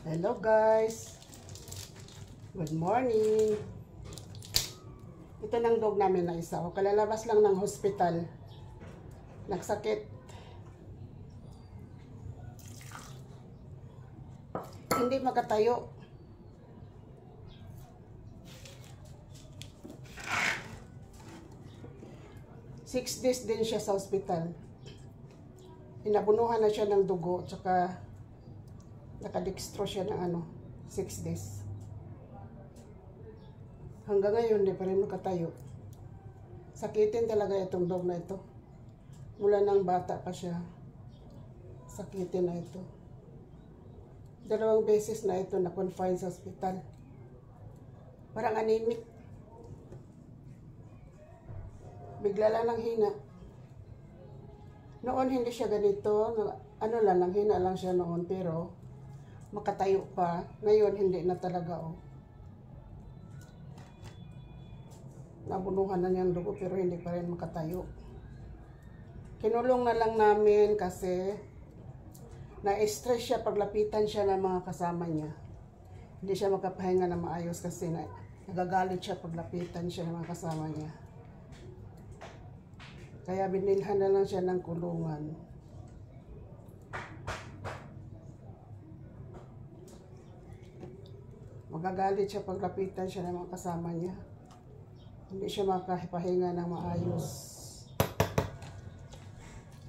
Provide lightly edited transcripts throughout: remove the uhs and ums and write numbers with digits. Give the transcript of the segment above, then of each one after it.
Hello guys, good morning. Ito ng dog namin na isa. Kalalabas lang ng hospital. Nagsakit. Hindi makatayo. Six days din siya sa hospital. Inabunuhan na siya ng dugo, tsaka nakadextro siya ng 6 days. Hanggang ngayon, hindi pa rin makatayo. Sakitin talaga itong dog na ito. Mula ng bata pa siya, sakitin na ito. 2 beses na ito na-confine sa hospital. Parang anemic. Bigla lang ng hina. Noon hindi siya ganito. Hina lang siya noon, pero makatayo pa. Ngayon, hindi na talaga, Nabunuhan na niyang dugo, pero hindi pa rin makatayo. Kinulong na lang namin kasi na-stress siya paglapitan siya ng mga kasama niya. Hindi siya makapahinga na maayos kasi nagagalit siya paglapitan siya ng mga kasama niya. Kaya binilhan na lang siya ng kulungan. Magagalit siya paglapitan siya ng mga kasama niya. Hindi siya makapahinga ng maayos.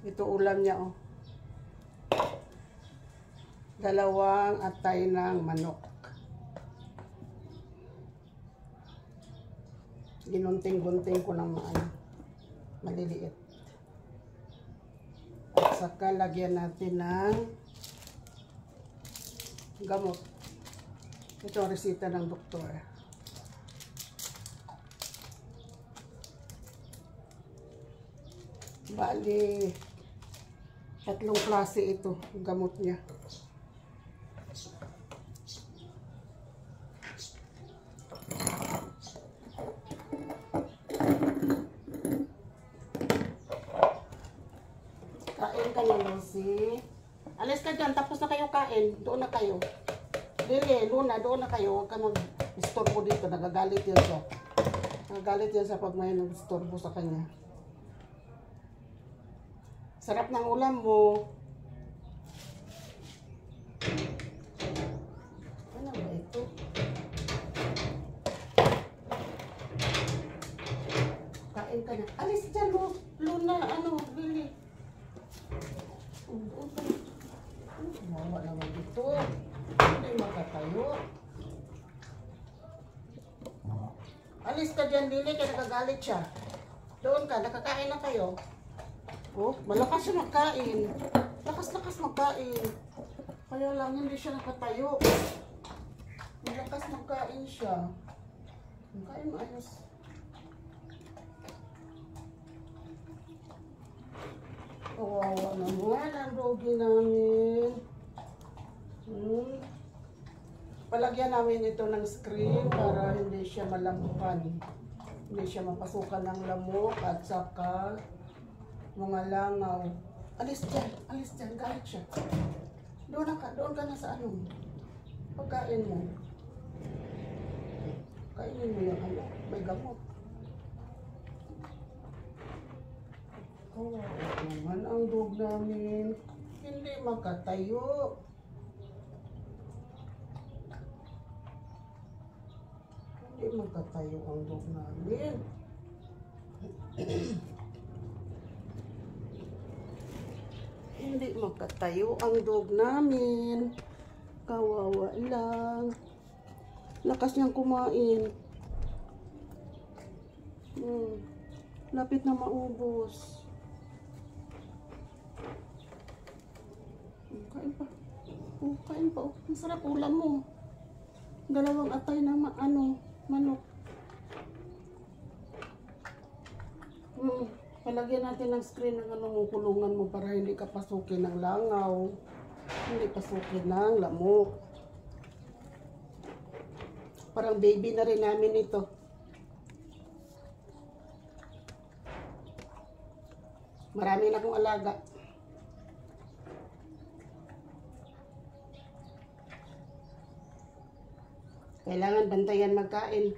Ito ulam niya, 2 atay ng manok. Ginunting-gunting ko ng maliliit. At saka lagyan natin ng gamot. Ito ang resita ng doktor. Bali, 3 klase ito, gamot niya. Kain ka na, Lucy. Alis ka dyan, tapos na kayo kain. Doon na kayo. Lili, Luna, doon na kayo. Huwag ka mag-istorbo dito. Nagagalit yan siya. Nagagalit yan siya pag may nag-istorbo sa kanya. Sarap ng ulam mo. Ano ba ito? Kain ka na. Alis dyan, Luna, Lili. Mawa naman dito. Hindi makatayo. Alis ka dyan, Lili, kaya nakagalit siya. Doon ka, nakakain na kayo. Malakas siya magkain. Lakas-lakas magkain. Kaya lang hindi siya nakatayo. Malakas magkain siya. Magkain maayos. Kawawa naman ang doggy namin. Palagyan namin ito ng screen para hindi siya malamukan. Hindi siya mapasukan ng lamok at saka mga langaw. Alis dyan, galit siya. Doon ka na sa pagkain mo. Kainin mo yung may gamot. Naman ang dog namin. Hindi makatayo. Hindi makatayo ang dog namin. Hindi makatayo ang dog namin. Kawawa lang. Lakas niyang kumain. Lapit na maubos. Kain pa. Kain pa. Ang sarap ulam mo. 2 atay ng manok. Palagyan natin ng screen ng kulungan mo para hindi ka pasukin ng langaw. Hindi pasukin ng lamok. Parang baby na rin namin ito. Marami na akong alaga. Kailangan bantayan magkain.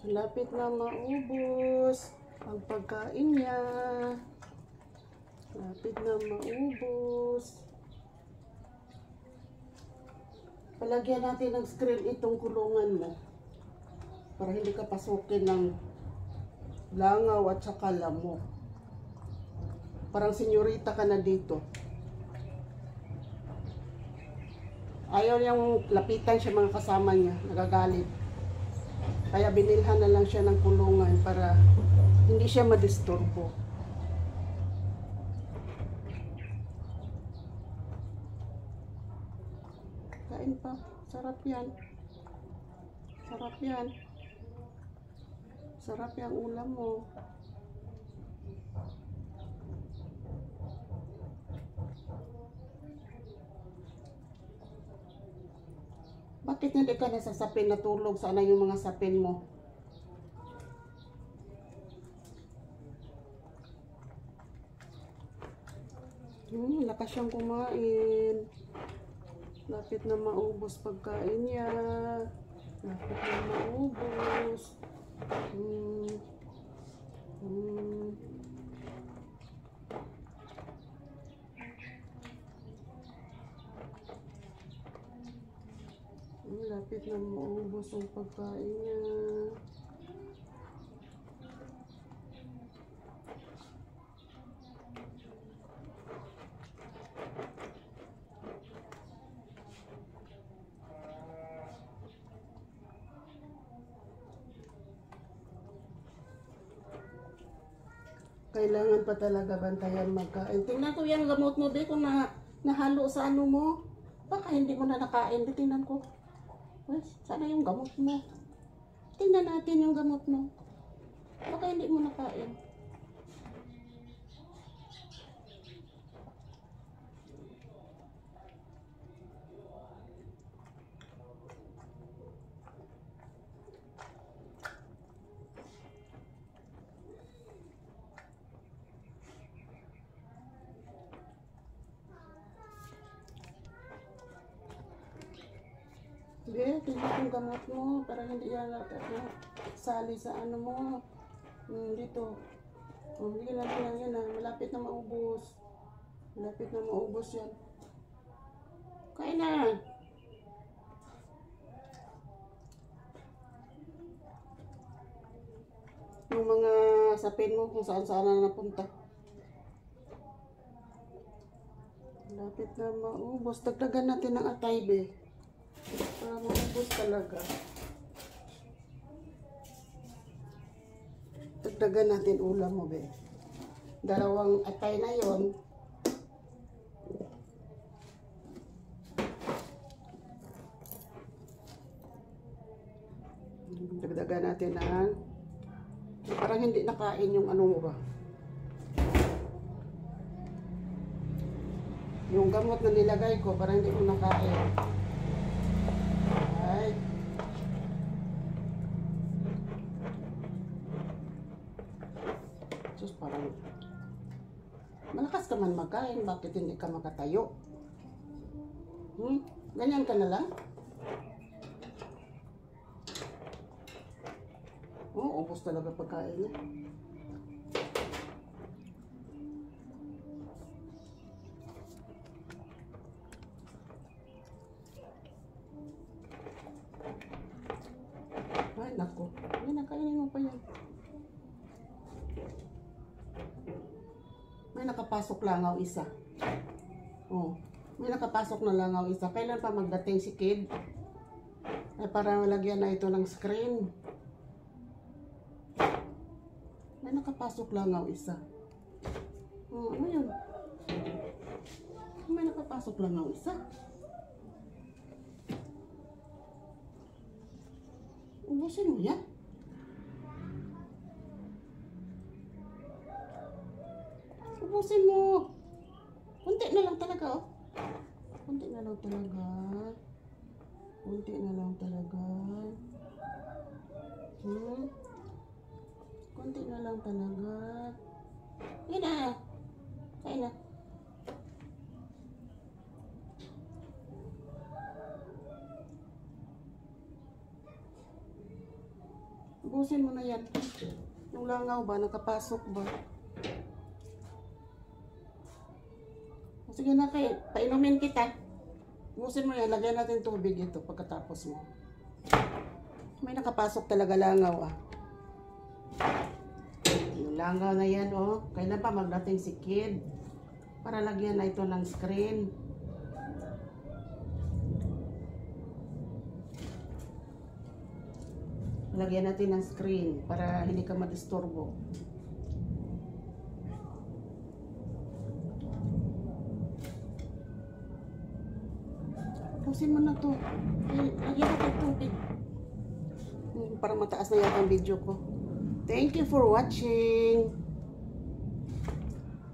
Lapit na maubos ang pagkain niya. Lapit na maubos. Palagyan natin ng screen itong kulungan mo para hindi ka pasukin ng langaw at saka lamok. Parang senyorita ka na dito. Ayaw niyang lapitan siya mga kasama niya, nagagalit. Kaya binilhan na lang siya ng kulungan para hindi siya madisturbo. Kain pa. Sarap yan. Sarap yan. Sarap yung ulam mo. Bakit hindi ka nasasapin na tulog? Sana yung mga sapin mo. Lakas siyang kumain. Lapit na maubos pagkain niya. Lapit na maubos. Lapit na maubos ang pagkain niya. Kailangan pa talaga bantayan magkain. Tingnan ko yung gamot mo, be, kung nahalo sa ano mo. Baka hindi mo na nakain. Tingnan ko. Sana yung gamot mo. Tingnan natin yung gamot mo. Baka hindi mo nakain. Sige, tingnan yung gamot mo para hindi yan sali sa ano mo. Dito. Hindi lang yan. Malapit na maubos. Malapit na maubos yan. Kain na. Yung mga sapin mo kung saan saan na napunta. Malapit na maubos. Dagdagan natin ng atay, be. Para maubos talaga. Dagdagan natin ulam mo, be. Dalawang atay na yon. Dagdagan natin ng parang hindi nakain yung ano mo ba. Yung gamot na nilagay ko, parang hindi ko nakain. Ay. Sus, parang malakas ka man magkain. Bakit hindi ka makatayo? Ganyan ka na lang? Ubos talaga pagkain niya. Ay, naku. Ay, nakainin mo pa yan. May nakapasok langaw isa. May nakapasok na langaw isa. Kailan pa magdating si Kid? Ay, para malagyan na ito ng screen. May nakapasok langaw isa. Ano yun? May nakapasok langaw isa. Ubusin mo yan. Ubusin mo. Kunti na lang talaga, oh. Kunti na lang talaga. Kunti na lang talaga. Kunti na lang talaga. Yan na. Kain na. Ubusin mo na yan. Yung langaw ba? Nakapasok ba? Sige na kayo. Painumin kita. Ubusin mo yan. Lagyan natin tubig ito pagkatapos mo. May nakapasok talaga langaw ah. Yung langaw na yan oh. Kailan pa magdating si Kid? Para lagyan na ito ng screen. Lagyan natin ng screen para hindi ka madisturbo. Pusin mo na to. Lagyan natin tubig. Para mataas na yata ang video ko. Thank you for watching.